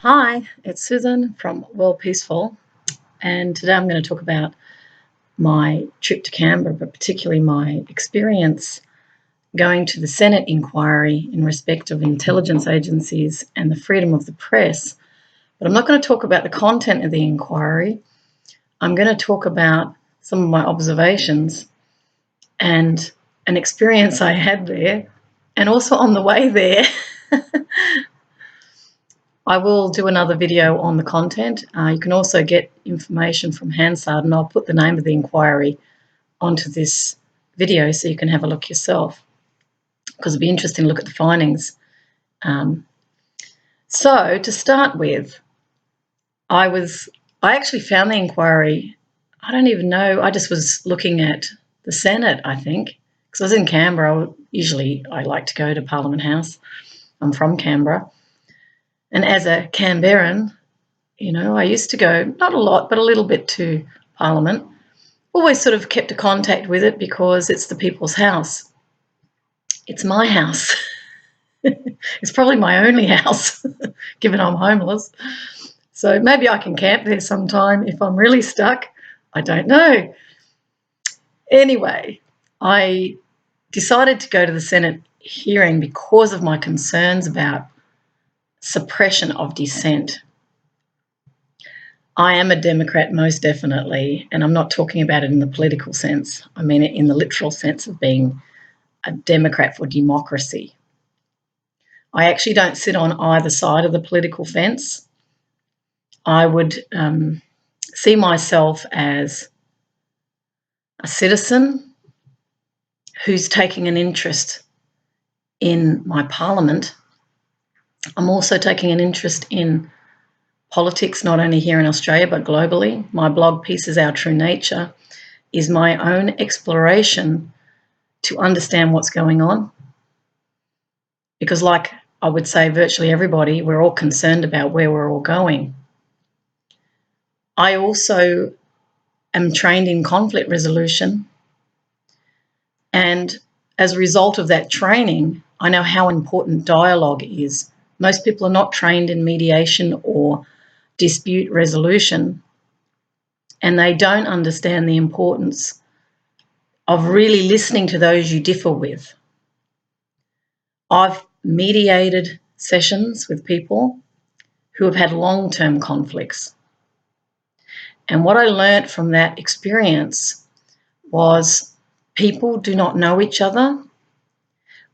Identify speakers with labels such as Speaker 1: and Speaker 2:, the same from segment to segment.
Speaker 1: Hi, it's Susan from Worldpeacefull, and today I'm going to talk about my trip to Canberra, but particularly my experience going to the Senate inquiry in respect of intelligence agencies and the freedom of the press. But I'm not going to talk about the content of the inquiry. I'm going to talk about some of my observations and an experience I had there, and also on the way there. I will do another video on the content. You can also get information from Hansard, and I'll put the name of the inquiry onto this video so you can have a look yourself, because it'd be interesting to look at the findings. So to start with, I actually found the inquiry, I don't even know, I just was looking at the Senate, I think, because I was in Canberra. Usually I like to go to Parliament House. I'm from Canberra. And as a Canberran, I used to go, not a lot, but a little bit to Parliament. Always sort of kept a contact with it because it's the people's house. It's my house. It's probably my only house, given I'm homeless. So maybe I can camp there sometime if I'm really stuck. I don't know. Anyway, I decided to go to the Senate hearing because of my concerns about suppression of dissent. I am a Democrat, most definitely, and I'm not talking about it in the political sense. I mean it in the literal sense of being a Democrat for democracy. I actually don't sit on either side of the political fence. I would see myself as a citizen who's taking an interest in my parliament. I'm also taking an interest in politics, not only here in Australia, but globally. My blog Pieces Our True Nature is my own exploration to understand what's going on. Because like I would say virtually everybody, we're all concerned about where we're all going. I also am trained in conflict resolution. And as a result of that training, I know how important dialogue is. Most people are not trained in mediation or dispute resolution, and they don't understand the importance of really listening to those you differ with. I've mediated sessions with people who have had long-term conflicts. And what I learnt from that experience was people do not know each other.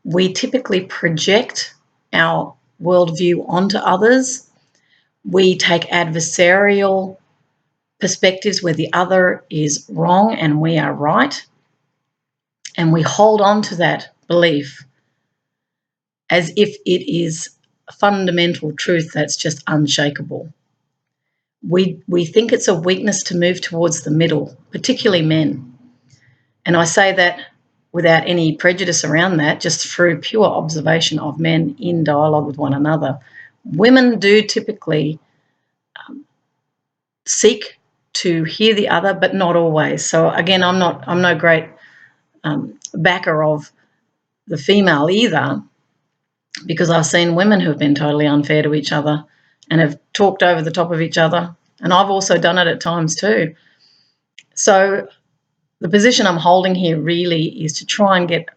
Speaker 1: We typically project our worldview onto others. We take adversarial perspectives where the other is wrong and we are right. And we hold on to that belief as if it is a fundamental truth that's just unshakable. We think it's a weakness to move towards the middle, particularly men. And I say that without any prejudice around that, just through pure observation of men in dialogue with one another. Women do typically seek to hear the other, but not always. So again, I'm no great backer of the female either, because I've seen women who have been totally unfair to each other and have talked over the top of each other. And I've also done it at times too. So the position I'm holding here really is to try and get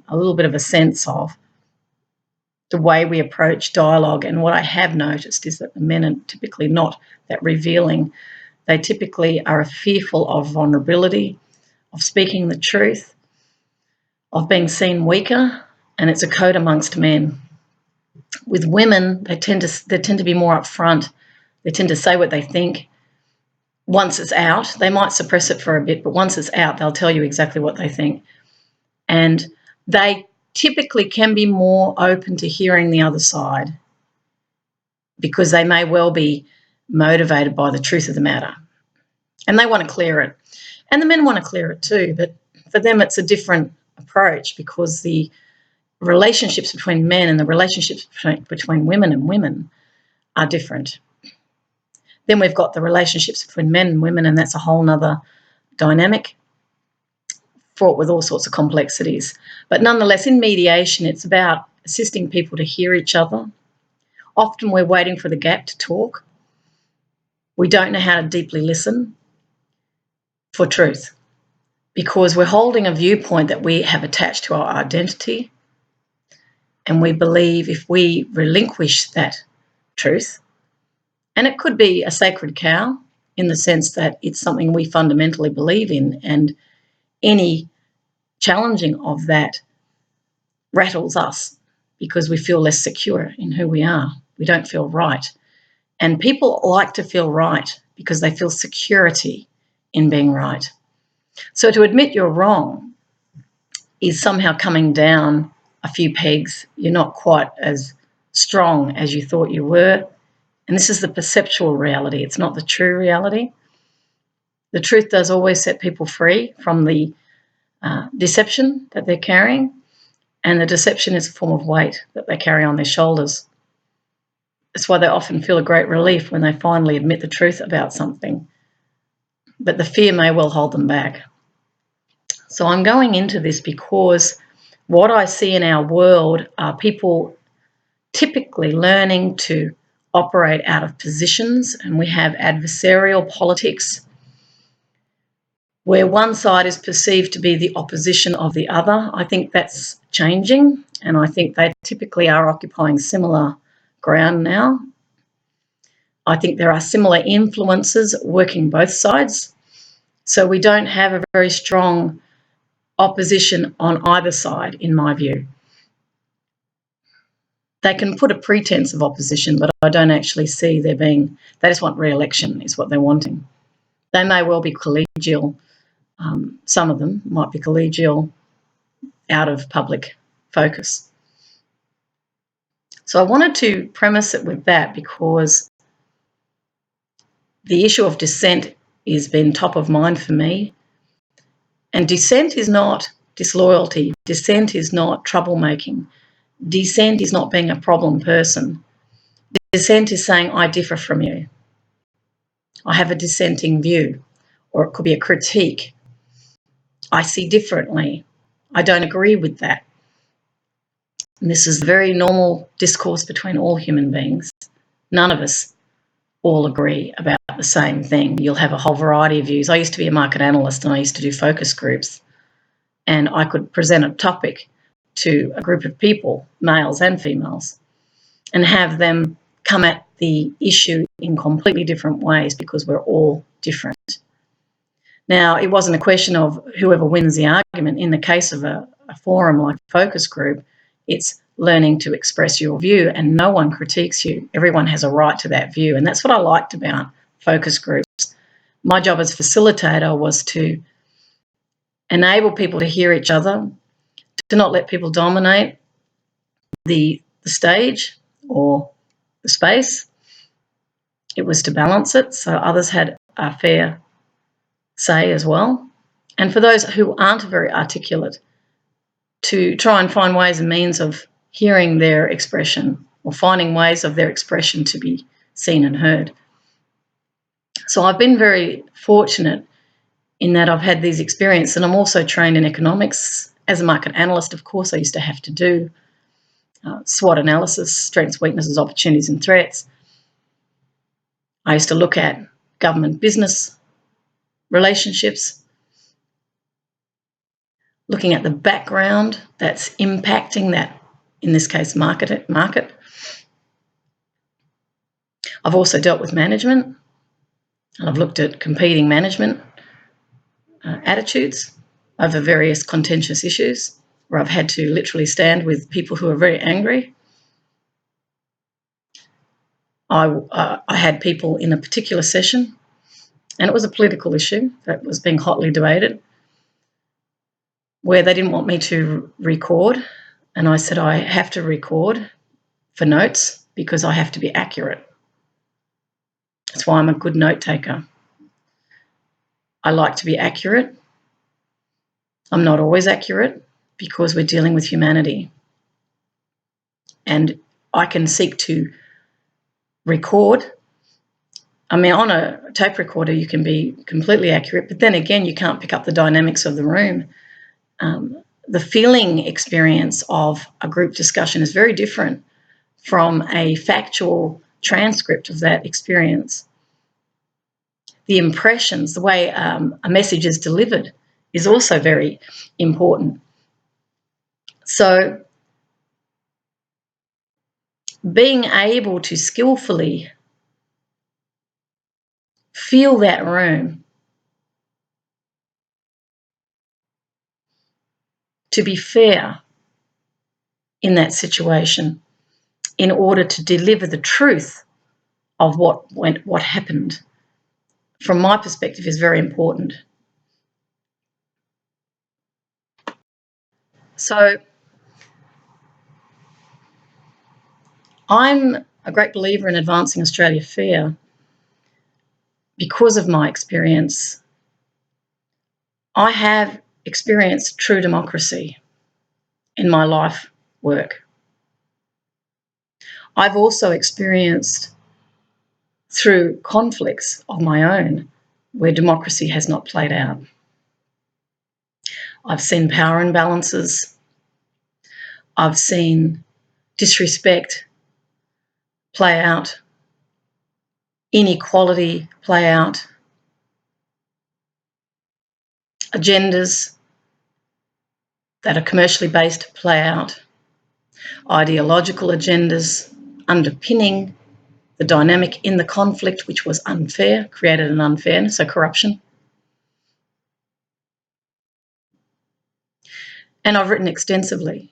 Speaker 1: a little bit of a sense of the way we approach dialogue. And what I have noticed is that the men are typically not that revealing. They typically are fearful of vulnerability, of speaking the truth, of being seen weaker, and it's a code amongst men. With women, they tend to be more upfront. They tend to say what they think. Once it's out, they might suppress it for a bit, but once it's out, they'll tell you exactly what they think. And they typically can be more open to hearing the other side because they may well be motivated by the truth of the matter. And they want to clear it. And the men want to clear it too, but for them it's a different approach because the relationships between men and the relationships between women and women are different. Then we've got the relationships between men and women, and that's a whole nother dynamic fraught with all sorts of complexities. But nonetheless, in mediation, it's about assisting people to hear each other. Often we're waiting for the gap to talk. We don't know how to deeply listen for truth because we're holding a viewpoint that we have attached to our identity, and we believe if we relinquish that truth, and it could be a sacred cow in the sense that it's something we fundamentally believe in, and any challenging of that rattles us because we feel less secure in who we are. We don't feel right. And people like to feel right because they feel security in being right. So to admit you're wrong is somehow coming down a few pegs. You're not quite as strong as you thought you were. And this is the perceptual reality. It's not the true reality. The truth does always set people free from the deception that they're carrying. And the deception is a form of weight that they carry on their shoulders. That's why they often feel a great relief when they finally admit the truth about something. But the fear may well hold them back. So I'm going into this because what I see in our world are people typically learning to operate out of positions, and we have adversarial politics where one side is perceived to be the opposition of the other. I think that's changing, and I think they typically are occupying similar ground now. I think there are similar influences working both sides. So we don't have a very strong opposition on either side, in my view. They can put a pretense of opposition, but I don't actually see there being, they just want re-election is what they're wanting. They may well be collegial. Some of them might be collegial out of public focus. So I wanted to premise it with that because the issue of dissent has been top of mind for me. And dissent is not disloyalty. Dissent is not troublemaking. Dissent is not being a problem person. Dissent is saying, I differ from you. I have a dissenting view, or it could be a critique. I see differently. I don't agree with that. And this is the very normal discourse between all human beings. None of us all agree about the same thing. You'll have a whole variety of views. I used to be a market analyst and I used to do focus groups, and I could present a topic to a group of people, males and females, and have them come at the issue in completely different ways because we're all different. Now, it wasn't a question of whoever wins the argument. In the case of a forum like a focus group, it's learning to express your view, and no one critiques you. Everyone has a right to that view, and that's what I liked about focus groups. My job as facilitator was to enable people to hear each other, to not let people dominate the stage or the space. It was to balance it so others had a fair say as well. And for those who aren't very articulate, to try and find ways and means of hearing their expression or finding ways of their expression to be seen and heard. So I've been very fortunate in that I've had these experiences, and I'm also trained in economics. As a market analyst, of course, I used to have to do SWOT analysis, strengths, weaknesses, opportunities and threats. I used to look at government-business relationships, looking at the background that's impacting that, in this case, market. I've also dealt with management, and I've looked at competing management attitudes over various contentious issues where I've had to literally stand with people who are very angry. I had people in a particular session, and it was a political issue that was being hotly debated, where they didn't want me to record, and I said I have to record for notes because I have to be accurate. That's why I'm a good note taker. I like to be accurate. I'm not always accurate because we're dealing with humanity. And I can seek to record. I mean, on a tape recorder, you can be completely accurate, but then again, you can't pick up the dynamics of the room. The feeling experience of a group discussion is very different from a factual transcript of that experience. The impressions, the way a message is delivered, is also very important. So being able to skillfully feel that room, to be fair in that situation in order to deliver the truth of what happened, from my perspective, is very important. So I'm a great believer in advancing Australia fair because of my experience. I have experienced true democracy in my life work. I've also experienced, through conflicts of my own, where democracy has not played out. I've seen power imbalances. I've seen disrespect play out, inequality play out, agendas that are commercially based play out, ideological agendas underpinning the dynamic in the conflict, which was unfair, created an unfairness, so corruption. And I've written extensively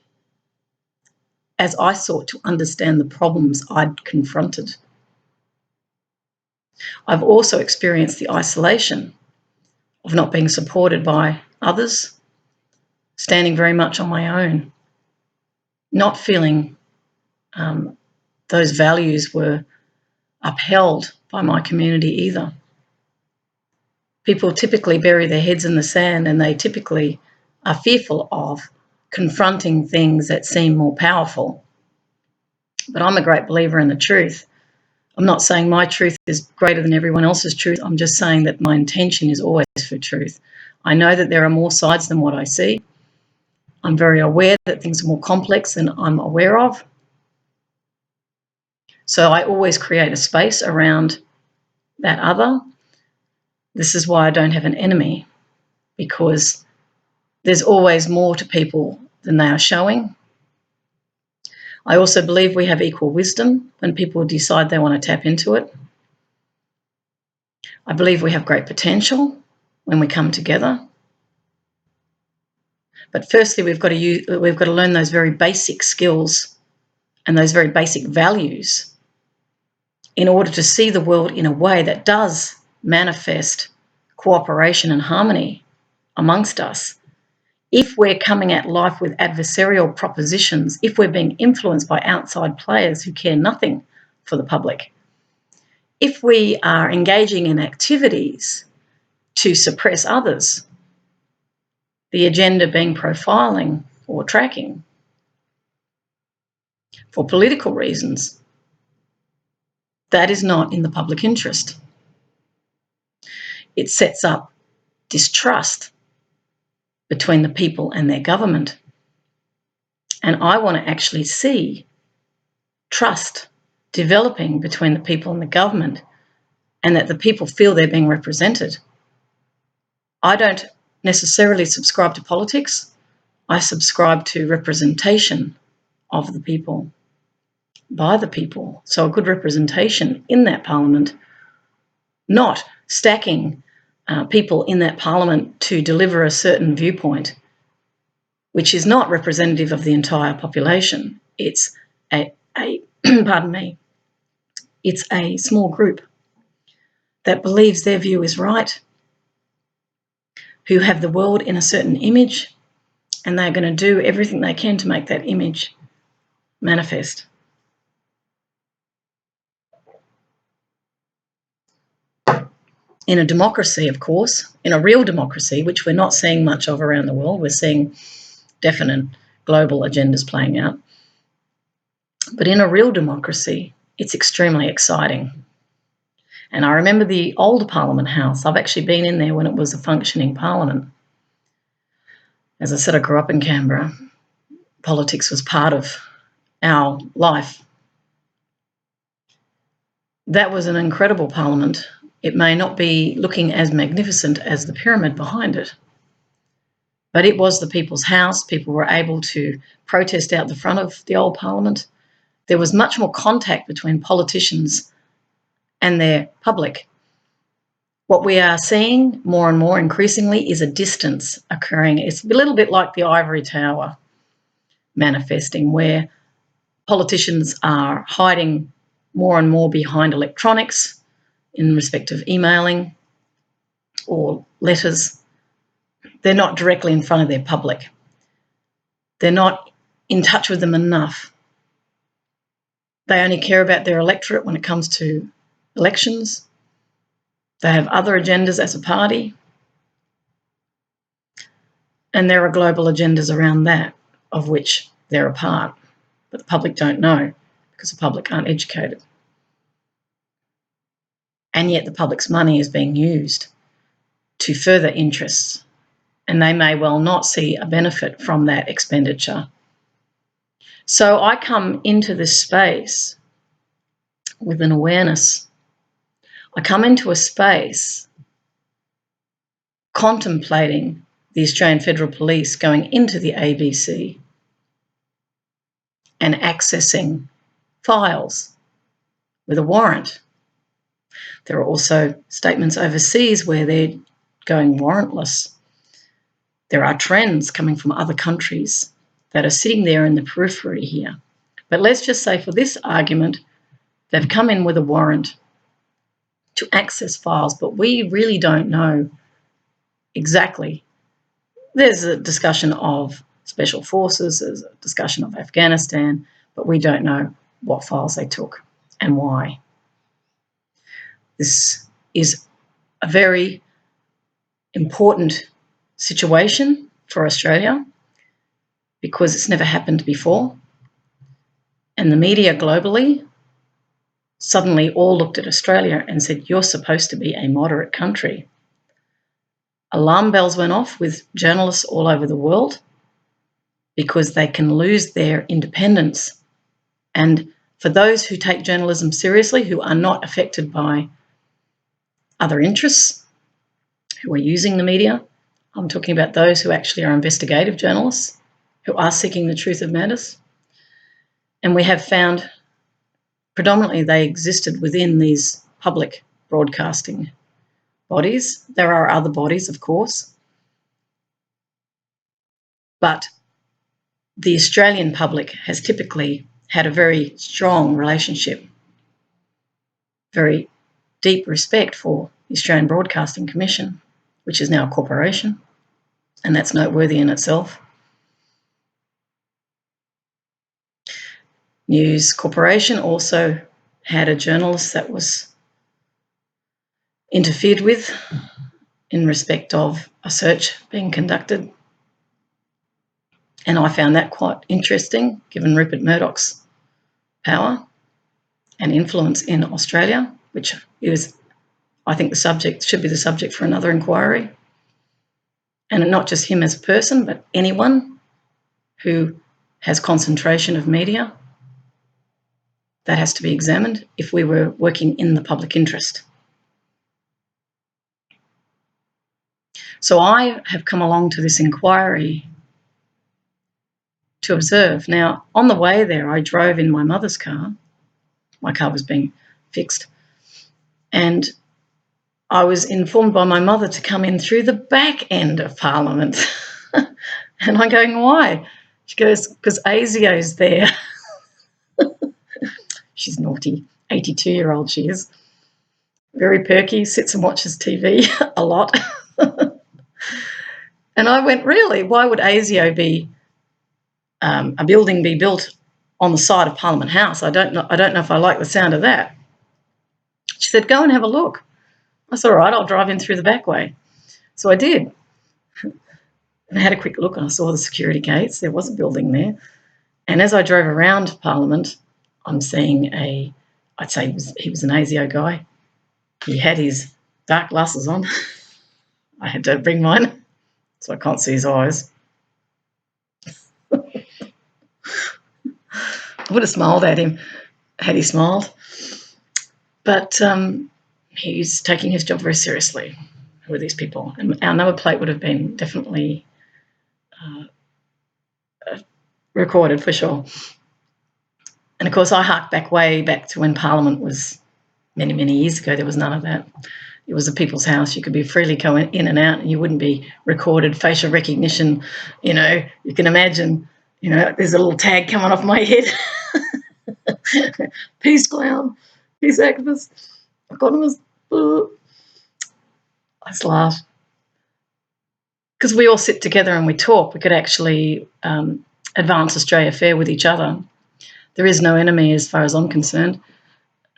Speaker 1: as I sought to understand the problems I'd confronted. I've also experienced the isolation of not being supported by others, standing very much on my own, not feeling those values were upheld by my community either. People typically bury their heads in the sand, and they typically are fearful of confronting things that seem more powerful. But I'm a great believer in the truth. I'm not saying my truth is greater than everyone else's truth. I'm just saying that my intention is always for truth. I know that there are more sides than what I see. I'm very aware that things are more complex than I'm aware of. So I always create a space around that other. This is why I don't have an enemy, because there's always more to people than they are showing. I also believe we have equal wisdom when people decide they want to tap into it. I believe we have great potential when we come together. But firstly, we've got to learn those very basic skills and those very basic values in order to see the world in a way that does manifest cooperation and harmony amongst us. If we're coming at life with adversarial propositions, if we're being influenced by outside players who care nothing for the public, if we are engaging in activities to suppress others, the agenda being profiling or tracking for political reasons, that is not in the public interest. It sets up distrust between the people and their government. And I want to actually see trust developing between the people and the government, and that the people feel they're being represented. I don't necessarily subscribe to politics. I subscribe to representation of the people, by the people. So a good representation in that parliament, not stacking people in that parliament to deliver a certain viewpoint, which is not representative of the entire population. It's a pardon me, it's a small group that believes their view is right, who have the world in a certain image, and they're going to do everything they can to make that image manifest. In a democracy, of course, in a real democracy, which we're not seeing much of around the world, we're seeing definite global agendas playing out. But in a real democracy, it's extremely exciting. And I remember the old Parliament House. I've actually been in there when it was a functioning parliament. As I said, I grew up in Canberra. Politics was part of our life That was an incredible parliament. It may not be looking as magnificent as the pyramid behind it, but it was the people's house. People were able to protest out the front of the old parliament. There was much more contact between politicians and their public. What we are seeing more and more increasingly is a distance occurring. It's a little bit like the ivory tower manifesting, where politicians are hiding more and more behind electronics in respect of emailing or letters. They're not directly in front of their public. They're not in touch with them enough. They only care about their electorate when it comes to elections. They have other agendas as a party. And there are global agendas around that, of which they're a part. But the public don't know because the public aren't educated. And yet the public's money is being used to further interests, and they may well not see a benefit from that expenditure. So I come into this space with an awareness. I come into a space contemplating the Australian Federal Police going into the ABC and accessing files with a warrant. There are also statements overseas where they're going warrantless. There are trends coming from other countries that are sitting there in the periphery here. But let's just say for this argument, they've come in with a warrant to access files, but we really don't know exactly. There's a discussion of special forces, there's a discussion of Afghanistan, but we don't know what files they took and why. This is a very important situation for Australia because it's never happened before. And the media globally suddenly all looked at Australia and said, you're supposed to be a moderate country. Alarm bells went off with journalists all over the world because they can lose their independence. And for those who take journalism seriously, who are not affected by other interests, who are using the media, I'm talking about those who actually are investigative journalists, who are seeking the truth of matters. And we have found predominantly they existed within these public broadcasting bodies. There are other bodies, of course, but the Australian public has typically had a very strong relationship, very deep respect for the Australian Broadcasting Commission, which is now a corporation, and that's noteworthy in itself. News Corporation also had a journalist that was interfered with in respect of a search being conducted. And I found that quite interesting, given Rupert Murdoch's power and influence in Australia, which is, I think, the subject should be the subject for another inquiry. And not just him as a person, but anyone who has concentration of media, that has to be examined if we were working in the public interest. So I have come along to this inquiry to observe. Now, on the way there, I drove in my mother's car. My car was being fixed. And I was informed by my mother to come in through the back end of Parliament. And I'm going, why? She goes, because ASIO's there. She's naughty, 82-year-old she is. Very perky, sits and watches TV a lot. And I went, really? Why would ASIO be a building be built on the side of Parliament House? I don't know if I like the sound of that. She said, go and have a look. I said, all right, I'll drive in through the back way. So I did. And I had a quick look and I saw the security gates. There was a building there. And as I drove around Parliament, I'm seeing I'd say he was an ASIO guy. He had his dark glasses on. I had to bring mine so I can't see his eyes. I would have smiled at him had he smiled. But he's taking his job very seriously with these people. And our number plate would have been definitely recorded for sure. And, of course, I hark back way back to when Parliament was many, many years ago. There was none of that. It was a people's house. You could be freely going in and out and you wouldn't be recorded. Facial recognition, you can imagine, there's a little tag coming off my head. Peace clown, peace activist, economist. I just laugh. Because we all sit together and we talk. We could actually advance Australia fair with each other. There is no enemy as far as I'm concerned.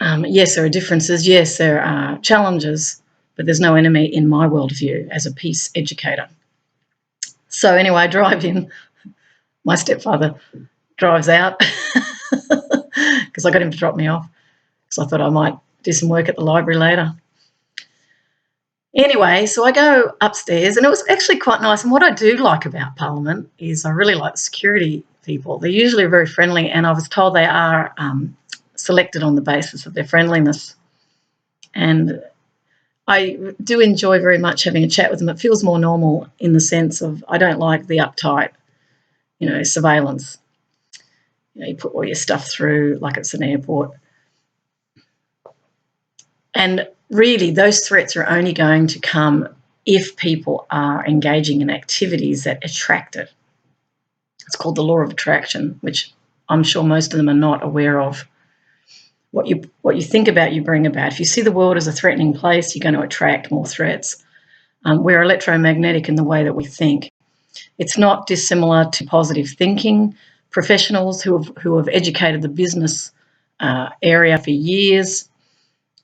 Speaker 1: Yes, there are differences. Yes, there are challenges, but there's no enemy in my worldview as a peace educator. So anyway, I drive in. My stepfather drives out because I got him to drop me off because I thought I might do some work at the library later. Anyway, so I go upstairs and it was actually quite nice. And what I do like about Parliament is I really like the security people. They're usually very friendly, and I was told they are selected on the basis of their friendliness. And I do enjoy very much having a chat with them. It feels more normal in the sense of I don't like the uptight, surveillance. You put all your stuff through like it's an airport. And really, those threats are only going to come if people are engaging in activities that attract it. It's called the law of attraction, which I'm sure most of them are not aware of. What you think about, you bring about. If you see the world as a threatening place, you're going to attract more threats. We're electromagnetic in the way that we think. It's not dissimilar to positive thinking. Professionals who have educated the business area for years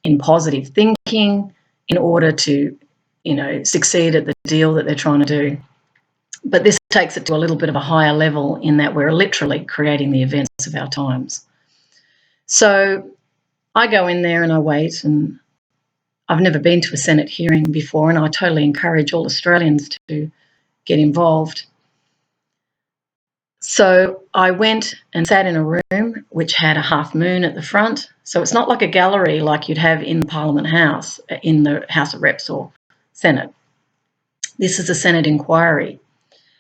Speaker 1: in positive thinking in order to, succeed at the deal that they're trying to do. But this takes it to a little bit of a higher level in that we're literally creating the events of our times. So I go in there and I wait, and I've never been to a Senate hearing before, and I totally encourage all Australians to get involved. So I went and sat in a room which had a half moon at the front. So it's not like a gallery like you'd have in Parliament House, in the House of Reps or Senate. This is a Senate inquiry.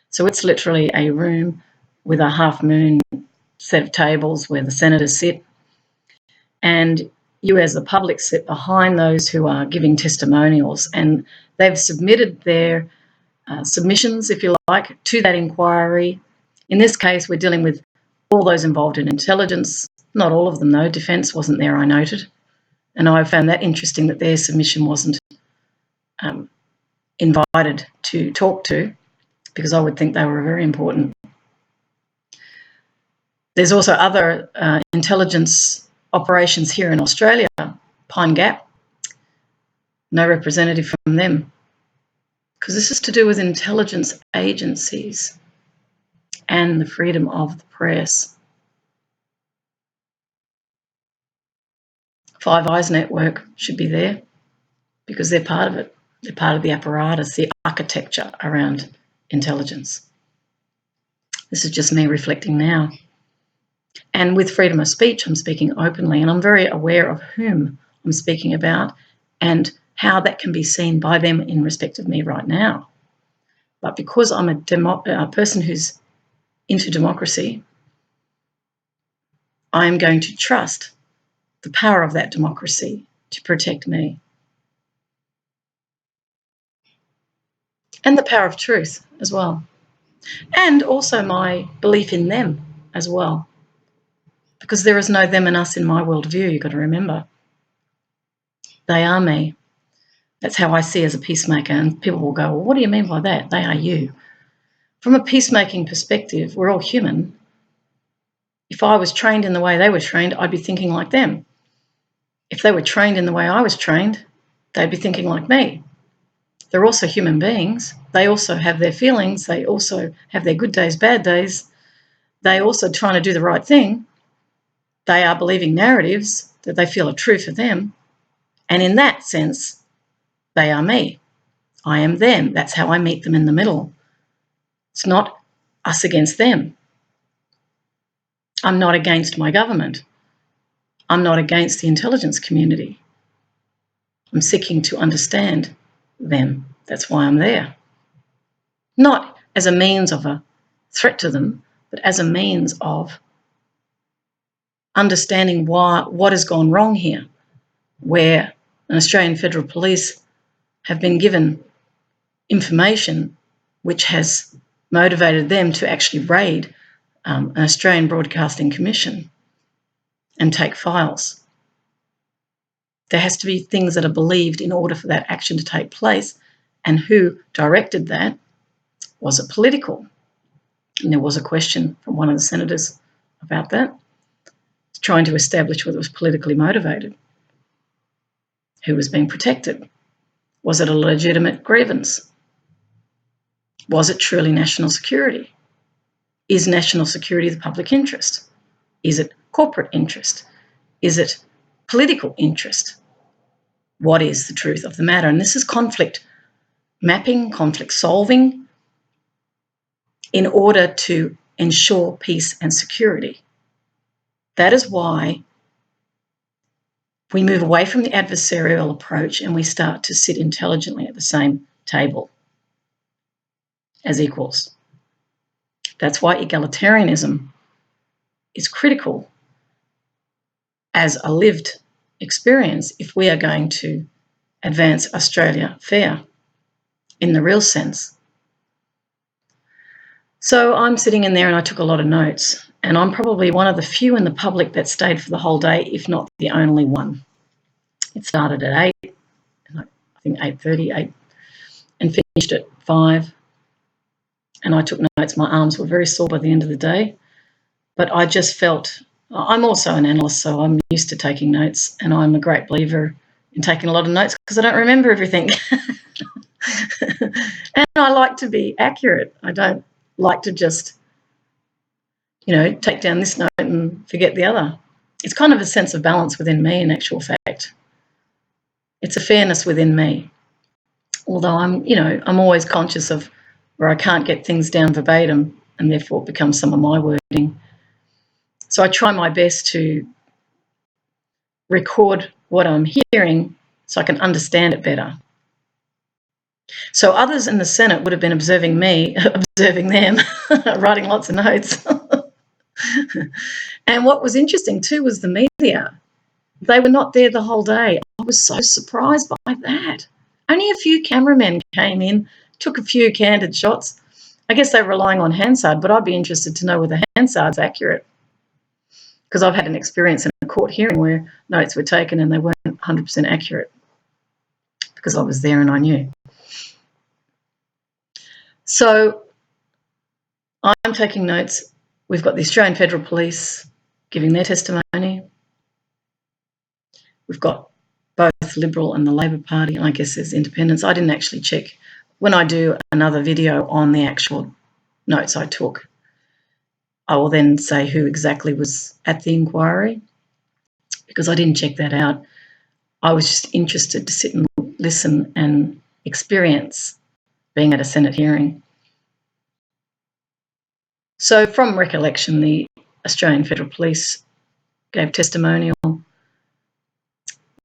Speaker 1: So it's literally a room with a half moon set of tables where the senators sit. And you as the public sit behind those who are giving testimonials, and they've submitted their submissions, if you like, to that inquiry. In this case, we're dealing with all those involved in intelligence, not all of them though. Defence wasn't there, I noted. And I found that interesting that their submission wasn't invited to talk to, because I would think they were very important. There's also other intelligence operations here in Australia, Pine Gap, no representative from them, because this is to do with intelligence agencies and the freedom of the press. Five Eyes Network should be there because they're part of it. They're part of the apparatus, the architecture around intelligence. This is just me reflecting now. And with freedom of speech, I'm speaking openly, and I'm very aware of whom I'm speaking about and how that can be seen by them in respect of me right now. But because I'm a person who's into democracy, I'm going to trust the power of that democracy to protect me. And the power of truth as well. And also my belief in them as well. Because there is no them and us in my worldview, you've got to remember. They are me. That's how I see as a peacemaker. And people will go, well, what do you mean by that? They are you. From a peacemaking perspective, we're all human. If I was trained in the way they were trained, I'd be thinking like them. If they were trained in the way I was trained, they'd be thinking like me. They're also human beings. They also have their feelings. They also have their good days, bad days. They're also trying to do the right thing. They are believing narratives that they feel are true for them. And in that sense, they are me. I am them. That's how I meet them in the middle. It's not us against them. I'm not against my government. I'm not against the intelligence community. I'm seeking to understand them. That's why I'm there. Not as a means of a threat to them, but as a means of understanding what has gone wrong here, where an Australian Federal Police have been given information which has motivated them to actually raid an Australian Broadcasting Commission and take files. There has to be things that are believed in order for that action to take place, and who directed that? Was it political? And there was a question from one of the senators about that, trying to establish whether it was politically motivated. Who was being protected? Was it a legitimate grievance? Was it truly national security? Is national security the public interest? Is it corporate interest? Is it political interest? What is the truth of the matter? And this is conflict mapping, conflict solving, in order to ensure peace and security. That is why we move away from the adversarial approach and we start to sit intelligently at the same table as equals. That's why egalitarianism is critical as a lived experience if we are going to advance Australia fair in the real sense. So I'm sitting in there and I took a lot of notes, and I'm probably one of the few in the public that stayed for the whole day, if not the only one. It started at 8, and I think 8:30, and finished at 5. And I took notes. My arms were very sore by the end of the day, but I just felt, I'm also an analyst, so I'm used to taking notes, and I'm a great believer in taking a lot of notes because I don't remember everything. And I like to be accurate. I don't like to just, take down this note and forget the other. It's kind of a sense of balance within me, in actual fact. It's a fairness within me. Although I'm always conscious of where I can't get things down verbatim, and therefore it becomes some of my wording. So I try my best to record what I'm hearing so I can understand it better. So others in the Senate would have been observing me, observing them, writing lots of notes. And what was interesting too was the media. They were not there the whole day. I was so surprised by that. Only a few cameramen came in, took a few candid shots. I guess they were relying on Hansard, but I'd be interested to know whether Hansard's accurate, because I've had an experience in a court hearing where notes were taken and they weren't 100% accurate because I was there and I knew. So I'm taking notes. We've got the Australian Federal Police giving their testimony. We've got both Liberal and the Labor Party, and I guess there's independents. I didn't actually check. When I do another video on the actual notes I took, I will then say who exactly was at the inquiry, because I didn't check that out. I was just interested to sit and listen and experience being at a Senate hearing. So from recollection, the Australian Federal Police gave testimonial.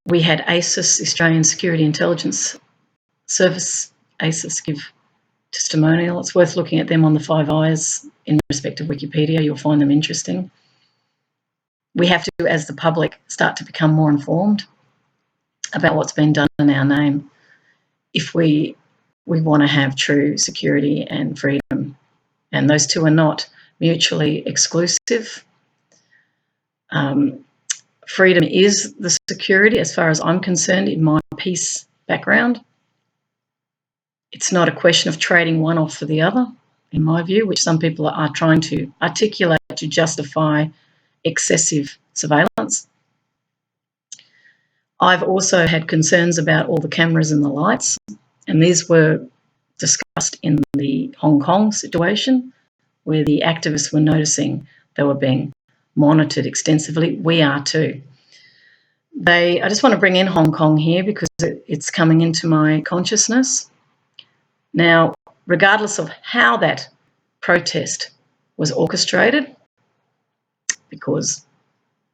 Speaker 1: We had ASIS, the Australian Security Intelligence Service, ASIS, give testimonial. It's worth looking at them on the Five Eyes in respect of Wikipedia. You'll find them interesting. We have to, as the public, start to become more informed about what's been done in our name if we want to have true security and freedom. And those two are not mutually exclusive. Freedom is the security, as far as I'm concerned, in my peace background. It's not a question of trading one off for the other, in my view, which some people are trying to articulate to justify excessive surveillance. I've also had concerns about all the cameras and the lights, and these were discussed in the Hong Kong situation, where the activists were noticing they were being monitored extensively. We are too. I just want to bring in Hong Kong here because it's coming into my consciousness. Now, regardless of how that protest was orchestrated, because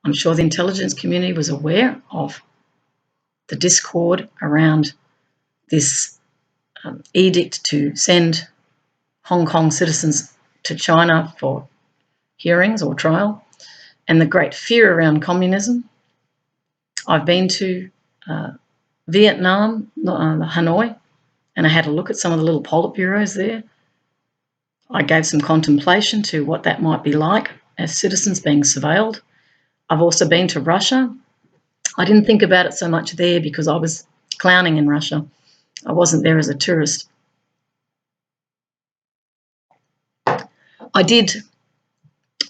Speaker 1: I'm sure the intelligence community was aware of the discord around this edict to send Hong Kong citizens to China for hearings or trial, and the great fear around communism. I've been to Vietnam, Hanoi, and I had a look at some of the little Politburos there. I gave some contemplation to what that might be like as citizens being surveilled. I've also been to Russia. I didn't think about it so much there because I was clowning in Russia. I wasn't there as a tourist.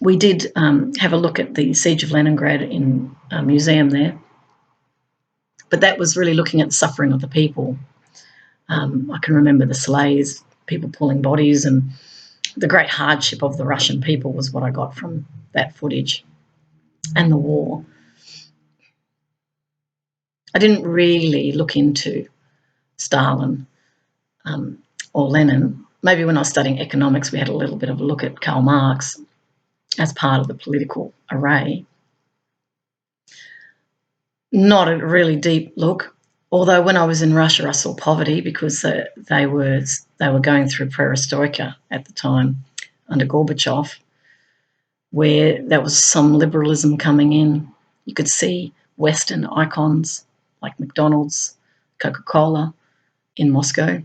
Speaker 1: We did have a look at the Siege of Leningrad in a museum there, but that was really looking at the suffering of the people. I can remember the sleighs, people pulling bodies, and the great hardship of the Russian people was what I got from that footage and the war. I didn't really look into Stalin or Lenin. Maybe when I was studying economics, we had a little bit of a look at Karl Marx as part of the political array. Not a really deep look, although when I was in Russia, I saw poverty because they were going through perestroika at the time under Gorbachev, where there was some liberalism coming in. You could see Western icons like McDonald's, Coca-Cola in Moscow.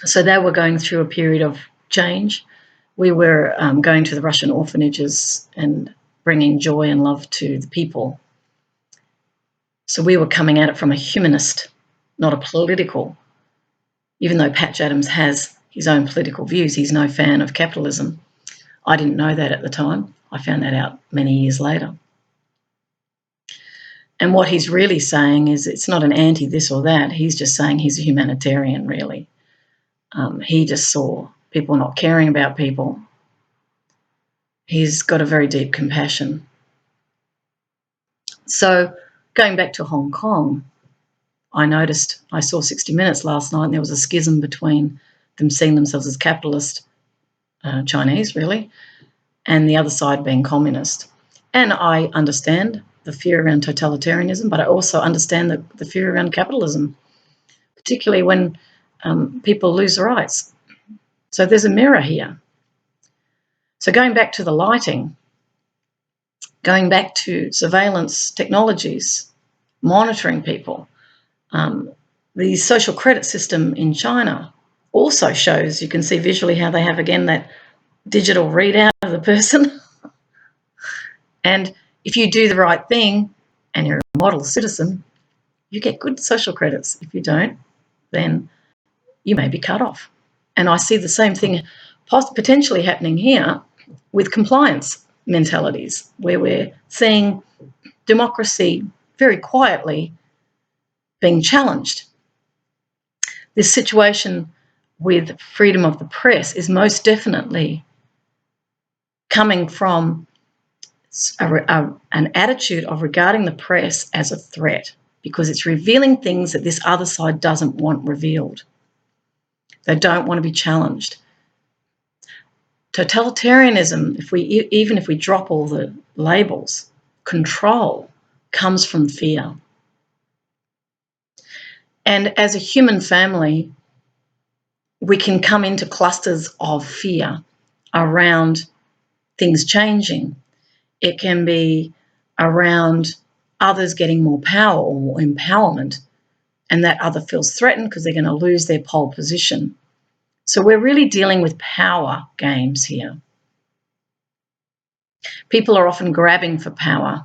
Speaker 1: So they were going through a period of change. We were going to the Russian orphanages and bringing joy and love to the people. So we were coming at it from a humanist, not a political. Even though Patch Adams has his own political views, he's no fan of capitalism. I didn't know that at the time. I found that out many years later. And what he's really saying is it's not an anti this or that. He's just saying he's a humanitarian, really. He just saw people not caring about people. He's got a very deep compassion. So going back to Hong Kong, I saw 60 Minutes last night, and there was a schism between them seeing themselves as capitalist, Chinese really, and the other side being communist. And I understand the fear around totalitarianism, but I also understand the fear around capitalism, particularly when people lose rights. So there's a mirror here. So going back to the lighting, going back to surveillance technologies, monitoring people, the social credit system in China also shows, you can see visually how they have, again, that digital readout of the person. And if you do the right thing and you're a model citizen, you get good social credits. If you don't, then you may be cut off. And I see the same thing potentially happening here with compliance mentalities, where we're seeing democracy very quietly being challenged. This situation with freedom of the press is most definitely coming from an attitude of regarding the press as a threat, because it's revealing things that this other side doesn't want revealed. They don't want to be challenged. Totalitarianism, even if we drop all the labels, control comes from fear. And as a human family, we can come into clusters of fear around things changing. It can be around others getting more power or more empowerment, and that other feels threatened because they're going to lose their pole position. So we're really dealing with power games here. People are often grabbing for power.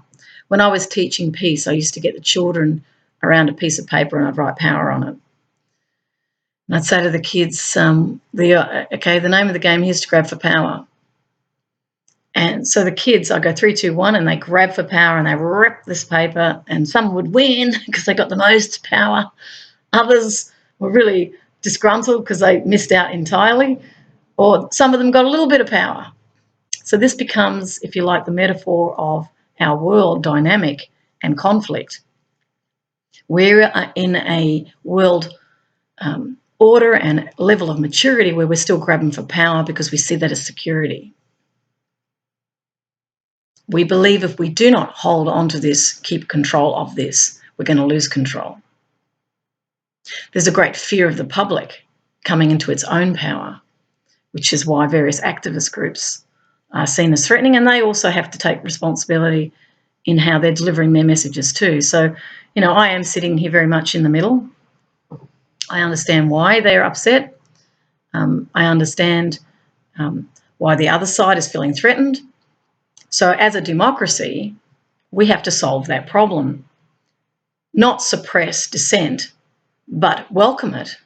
Speaker 1: When I was teaching peace, I used to get the children around a piece of paper and I'd write power on it. And I'd say to the kids, the name of the game here is to grab for power. And so the kids, I go 3, 2, 1, and they grab for power and they rip this paper, and some would win because they got the most power. Others were really disgruntled because they missed out entirely, or some of them got a little bit of power. So this becomes, if you like, the metaphor of our world dynamic and conflict. We're in a world order and level of maturity where we're still grabbing for power because we see that as security. We believe if we do not hold on to this, keep control of this, we're going to lose control. There's a great fear of the public coming into its own power, which is why various activist groups are seen as threatening, and they also have to take responsibility in how they're delivering their messages too. So, I am sitting here very much in the middle. I understand why they're upset. I understand why the other side is feeling threatened. So as a democracy, we have to solve that problem. Not suppress dissent, but welcome it,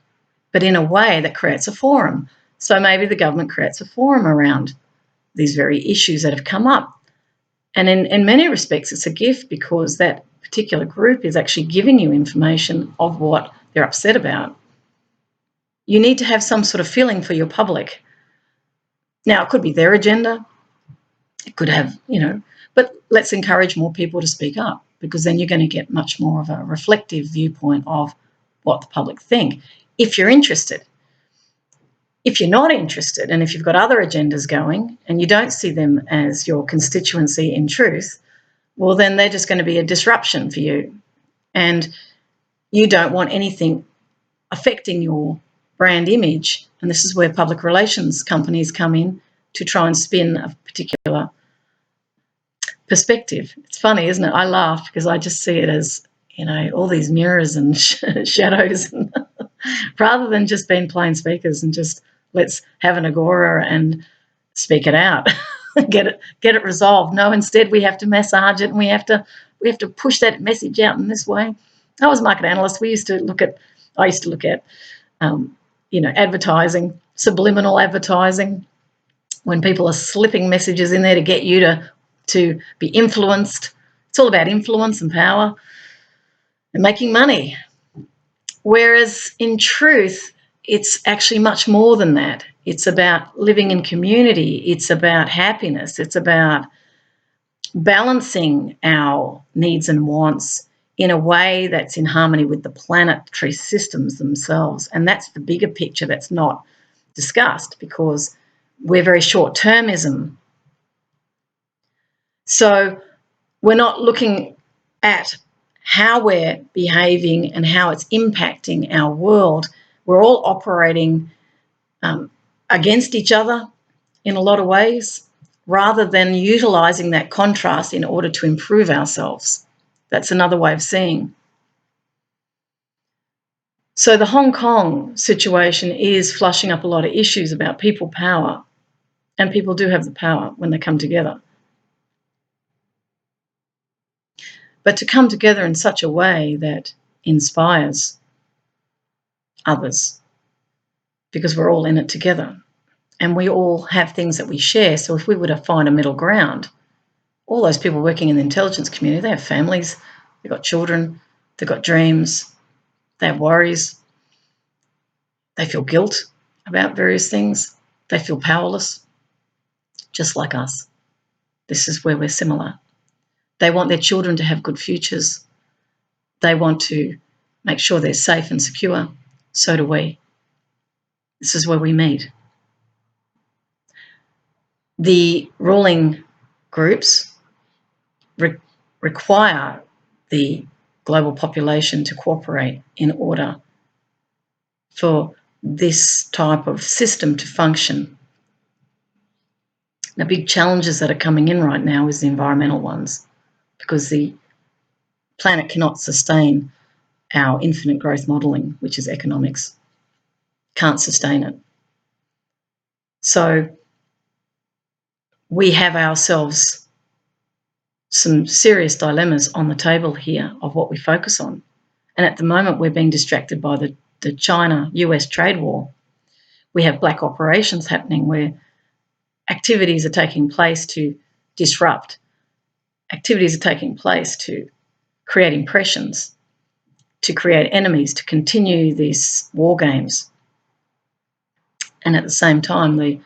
Speaker 1: but in a way that creates a forum. So maybe the government creates a forum around these very issues that have come up. And in many respects, it's a gift because that particular group is actually giving you information of what they're upset about. You need to have some sort of feeling for your public. Now, it could be their agenda. It could have, but let's encourage more people to speak up, because then you're going to get much more of a reflective viewpoint of what the public think, if you're interested. If you're not interested, and if you've got other agendas going and you don't see them as your constituency in truth, well, then they're just going to be a disruption for you. And you don't want anything affecting your brand image. And this is where public relations companies come in to try and spin a particular perspective. It's funny, isn't it? I laugh because I just see it as, all these mirrors and shadows, rather than just being plain speakers and just let's have an agora and speak it out, get it resolved. No, instead we have to massage it and we have to push that message out in this way. I was a market analyst. I used to look at advertising, subliminal advertising, when people are slipping messages in there to get you to be influenced. It's all about influence and power and making money. Whereas in truth, it's actually much more than that. It's about living in community. It's about happiness. It's about balancing our needs and wants in a way that's in harmony with the planetary systems themselves. And that's the bigger picture that's not discussed, because we're very short-termism. So we're not looking at how we're behaving and how it's impacting our world. We're all operating against each other in a lot of ways, rather than utilising that contrast in order to improve ourselves. That's another way of seeing. So the Hong Kong situation is flushing up a lot of issues about people power, and people do have the power when they come together. But to come together in such a way that inspires others, because we're all in it together and we all have things that we share. So if we were to find a middle ground, all those people working in the intelligence community, they have families, they've got children, they've got dreams, they have worries, they feel guilt about various things, they feel powerless, just like us. This is where we're similar. They want their children to have good futures. They want to make sure they're safe and secure. So do we. This is where we meet. The ruling groups require the global population to cooperate in order for this type of system to function. The big challenges that are coming in right now is the environmental ones, because the planet cannot sustain our infinite growth modelling, which is economics. Can't sustain it. So we have ourselves some serious dilemmas on the table here of what we focus on. And at the moment, we're being distracted by the China-US trade war. We have black operations happening where activities are taking place to disrupt. Activities are taking place to create impressions, to create enemies, to continue these war games. And at the same time, the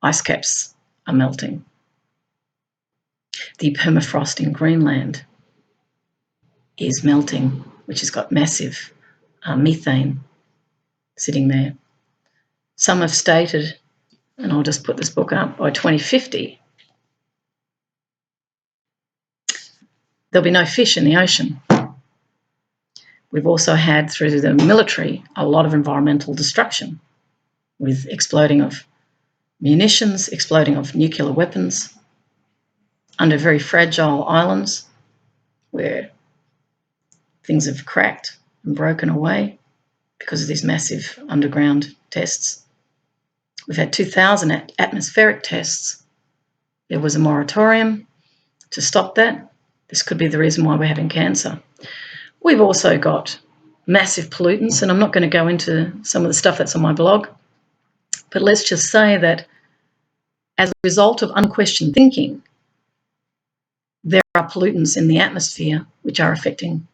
Speaker 1: ice caps are melting. The permafrost in Greenland is melting, which has got massive methane sitting there. Some have stated, and I'll just put this book up, by 2050, there'll be no fish in the ocean. We've also had, through the military, a lot of environmental destruction with exploding of munitions, exploding of nuclear weapons under very fragile islands where things have cracked and broken away because of these massive underground tests. We've had 2,000 atmospheric tests. There was a moratorium to stop that. This could be the reason why we're having cancer. We've also got massive pollutants, and I'm not going to go into some of the stuff that's on my blog, but let's just say that as a result of unquestioned thinking, there are pollutants in the atmosphere which are affecting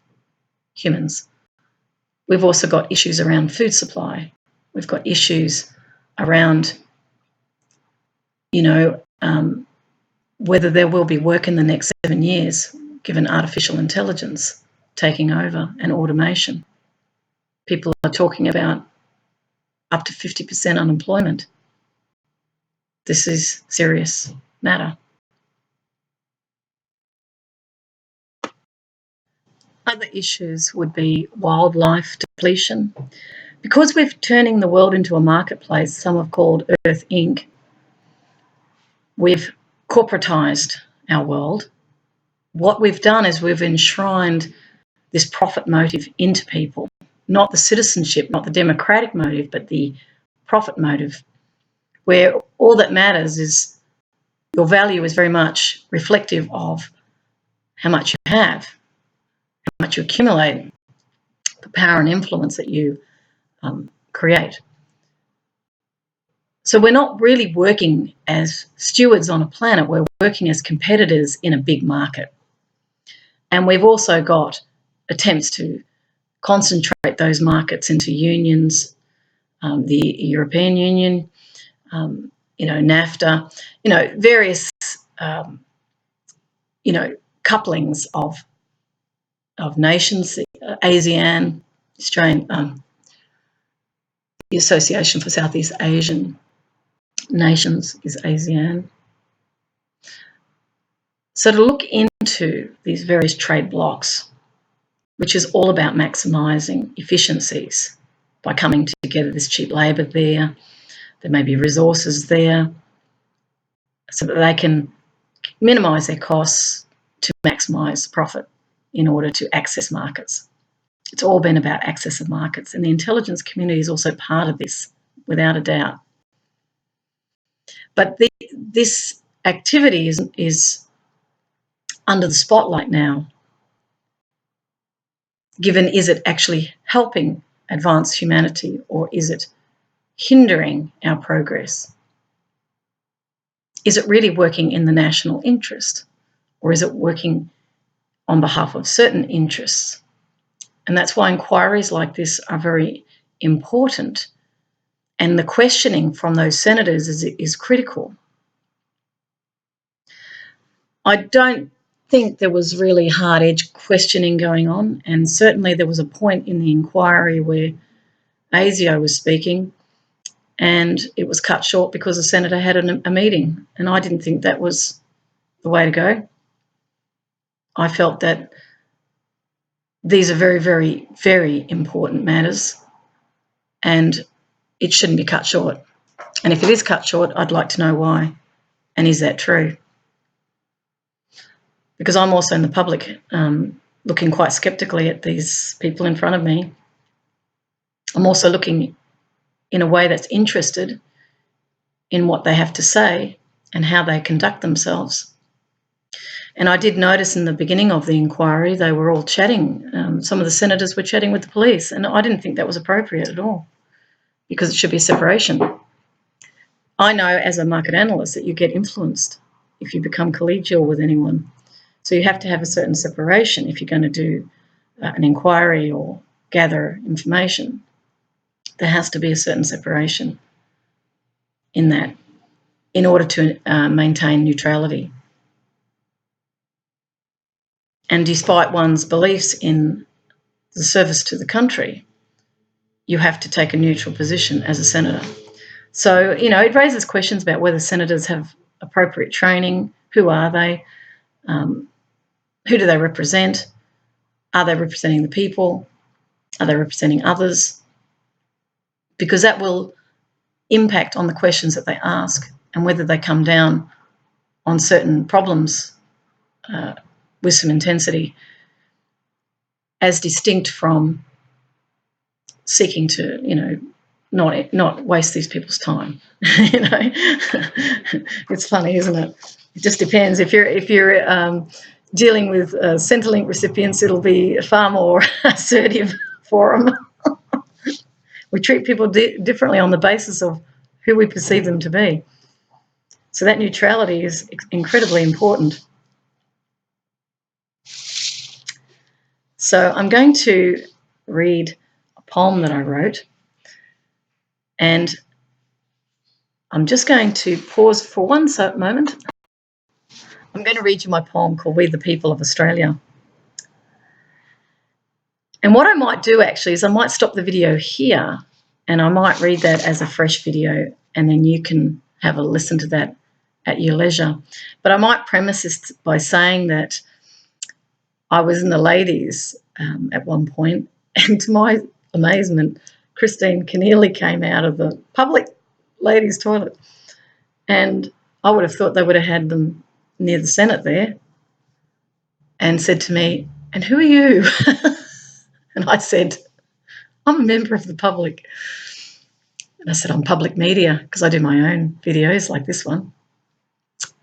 Speaker 1: humans. We've also got issues around food supply. We've got issues around, whether there will be work in the next 7 years, given artificial intelligence taking over and automation. People are talking about up to 50% unemployment. This is serious matter. Other issues would be wildlife depletion. Because we're turning the world into a marketplace, some have called Earth Inc., we've corporatized our world. What we've done is we've enshrined this profit motive into people, not the citizenship, not the democratic motive, but the profit motive, where all that matters is your value is very much reflective of how much you have, how much you accumulate, the power and influence that you create. So we're not really working as stewards on a planet, we're working as competitors in a big market. And we've also got attempts to concentrate those markets into unions, the European Union, NAFTA, various, couplings of nations, ASEAN, Australian, the Association for Southeast Asian Nations is ASEAN. So to look into these various trade blocs, which is all about maximising efficiencies by coming together, there's cheap labour there may be resources there, so that they can minimise their costs to maximise profit in order to access markets. It's all been about access of markets, and the intelligence community is also part of this, without a doubt. But this activity is under the spotlight now, given, is it actually helping advance humanity, or is it hindering our progress? Is it really working in the national interest, or is it working on behalf of certain interests? And that's why inquiries like this are very important, and the questioning from those senators is critical. I don't think there was really hard-edged questioning going on, and certainly there was a point in the inquiry where ASIO was speaking and it was cut short because the senator had a meeting, and I didn't think that was the way to go. I felt that these are very, very, very important matters and it shouldn't be cut short. And if it is cut short, I'd like to know why, and is that true? Because I'm also in the public, looking quite sceptically at these people in front of me. I'm also looking in a way that's interested in what they have to say and how they conduct themselves. And I did notice in the beginning of the inquiry, they were all chatting. Some of the senators were chatting with the police, and I didn't think that was appropriate at all, because it should be separation. I know as a market analyst that you get influenced if you become collegial with anyone. So you have to have a certain separation if you're going to do an inquiry or gather information. There has to be a certain separation in that in order to maintain neutrality. And despite one's beliefs in the service to the country, you have to take a neutral position as a senator. So, it raises questions about whether senators have appropriate training. Who are they? Who do they represent? Are they representing the people? Are they representing others? Because that will impact on the questions that they ask and whether they come down on certain problems with some intensity, as distinct from seeking to, not waste these people's time. It's funny, isn't it? It just depends. If you're dealing with Centrelink recipients, it'll be a far more assertive forum. We treat people differently on the basis of who we perceive them to be. So that neutrality is incredibly important. So I'm going to read a poem that I wrote, and I'm just going to pause for one moment. I'm going to read you my poem called We the People of Australia. And what I might do actually is I might stop the video here and I might read that as a fresh video, and then you can have a listen to that at your leisure. But I might premise this by saying that I was in the ladies at one point, and to my amazement, Kristine Keneally came out of the public ladies' toilet, and I would have thought they would have had them near the Senate there, and said to me, "And who are you?" And I said, "I'm a member of the public." And I said, "I'm public media," because I do my own videos like this one.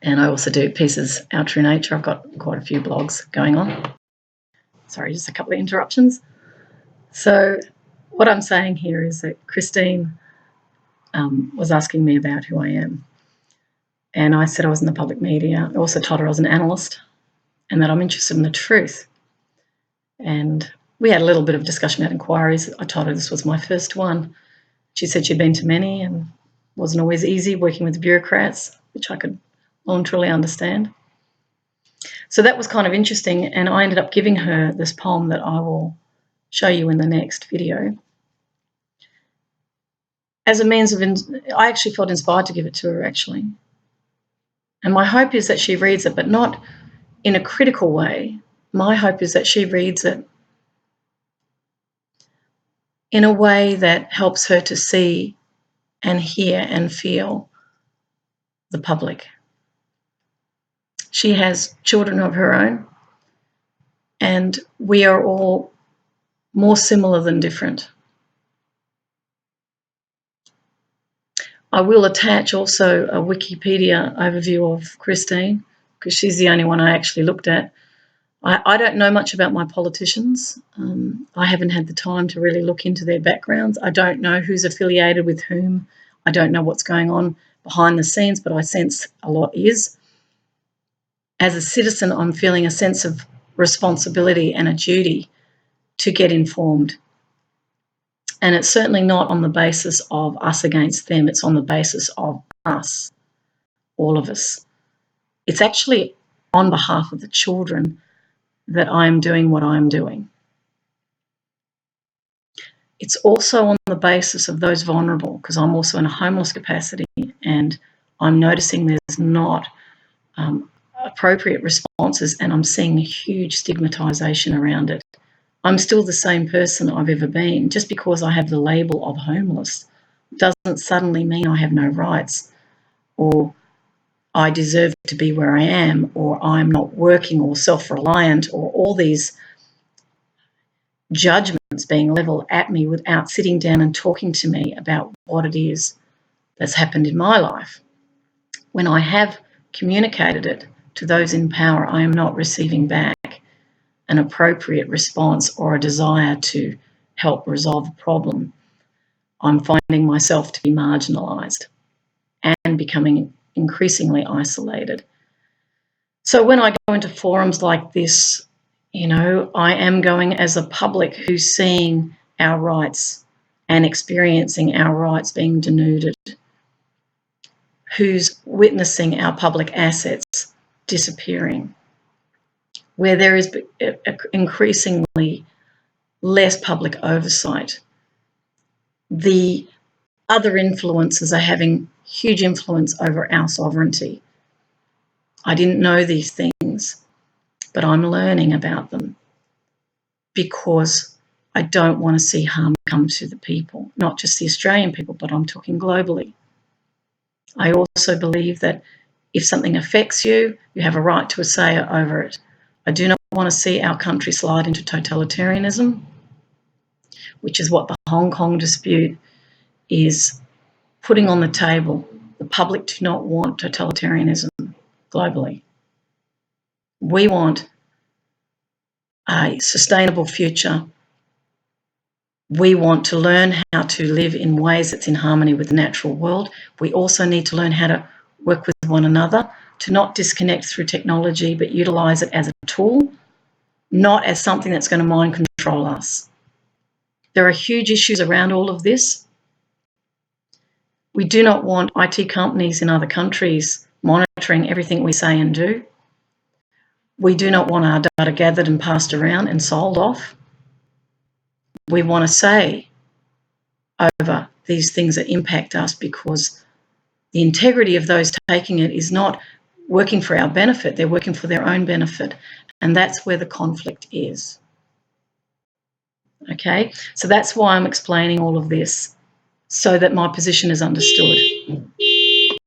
Speaker 1: And I also do pieces out through nature. I've got quite a few blogs going on. Sorry, just a couple of interruptions. So what I'm saying here is that Kristine was asking me about who I am. And I said I was in the public media. I also told her I was an analyst and that I'm interested in the truth. And we had a little bit of discussion about inquiries. I told her this was my first one. She said she'd been to many and wasn't always easy working with bureaucrats, which I could well and truly understand. So that was kind of interesting, and I ended up giving her this poem that I will show you in the next video. As a means of, I actually felt inspired to give it to her, actually. And my hope is that she reads it, but not in a critical way. My hope is that she reads it in a way that helps her to see and hear and feel the public. She has children of her own, and we are all more similar than different. I will attach also a Wikipedia overview of Kristine, because she's the only one I actually looked at. I don't know much about my politicians. I haven't had the time to really look into their backgrounds. I don't know who's affiliated with whom. I don't know what's going on behind the scenes, but I sense a lot is. As a citizen, I'm feeling a sense of responsibility and a duty to get informed. And it's certainly not on the basis of us against them. It's on the basis of us, all of us. It's actually on behalf of the children that I'm doing what I'm doing. It's also on the basis of those vulnerable, because I'm also in a homeless capacity and I'm noticing there's not appropriate responses, and I'm seeing a huge stigmatisation around it. I'm still the same person I've ever been. Just because I have the label of homeless doesn't suddenly mean I have no rights, or I deserve to be where I am, or I'm not working or self-reliant, or all these judgments being leveled at me without sitting down and talking to me about what it is that's happened in my life. When I have communicated it to those in power, I am not receiving back an appropriate response or a desire to help resolve a problem. I'm finding myself to be marginalised and becoming increasingly isolated. So when I go into forums like this, I am going as a public who's seeing our rights and experiencing our rights being denuded, who's witnessing our public assets disappearing, where there is increasingly less public oversight. The other influences are having huge influence over our sovereignty. I didn't know these things, but I'm learning about them because I don't want to see harm come to the people, not just the Australian people, but I'm talking globally. I also believe that if something affects you, you have a right to a say over it. I do not want to see our country slide into totalitarianism, which is what the Hong Kong dispute is putting on the table. The public do not want totalitarianism globally. We want a sustainable future. We want to learn how to live in ways that's in harmony with the natural world. We also need to learn how to work with one another, to not disconnect through technology, but utilise it as a tool, not as something that's going to mind control us. There are huge issues around all of this. We do not want IT companies in other countries monitoring everything we say and do. We do not want our data gathered and passed around and sold off. We want to say over these things that impact us, because the integrity of those taking it is not working for our benefit, they're working for their own benefit. And that's where the conflict is. Okay, so that's why I'm explaining all of this, so that my position is understood.